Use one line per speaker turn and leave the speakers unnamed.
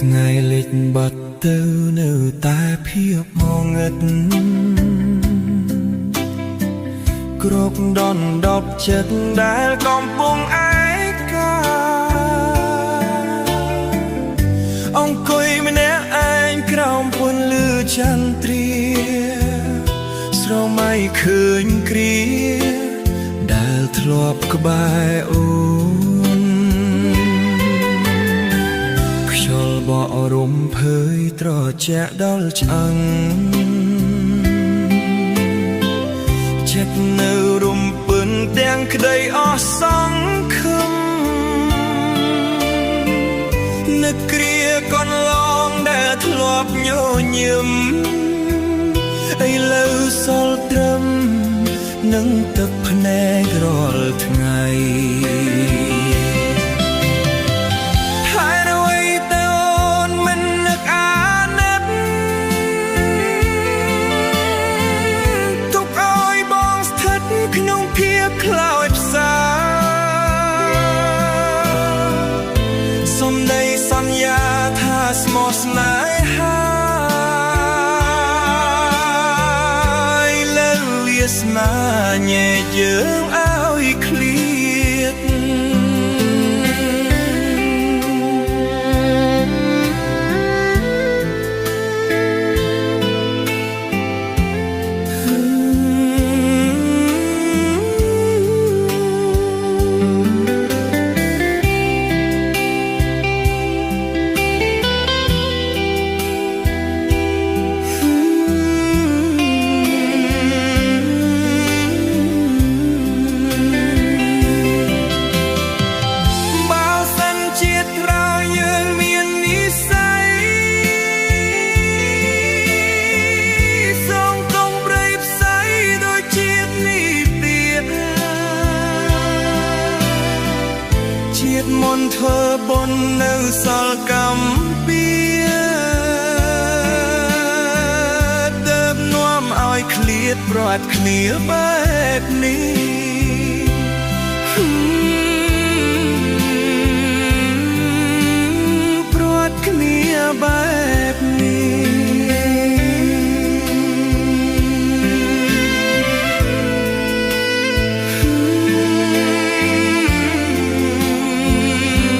ថ្ងៃលិចបាត់ទៅនៅតែភាពងងឹតគ្រោកដនដប់ចិត្តដែលកំពុងឯកាអង្គុយម្នាក់ឯងក្រោមពន្លឺចន្ទ្រាស្រមៃឃើញគ្រាដែលធ្លាប់ក្បែរអូនខ្យល់បក់រំភើយត្រជាក់ដល់ឆ្អឹងចិត្តនៅរំពឹងទាំងក្តីអស់សង្ឃឹមនឹកគ្រាកន្លងដែលធ្លាប់ញញឹមឥឡូវសល់ត្រឹមនឹងទឹកភ្នែករាល់ថ្ងៃខ្លោចផ្សាសំដីសន្យាថាស្មោះស្នេហាលើវាសនាញែកយើងឲ្យឃ្លាតជាតិមន្តធ្វើបុណ្យនៅសល់កម្ពីទើបនាំឲ្យឃ្លាតប្រាត់គ្នាបែបនេះ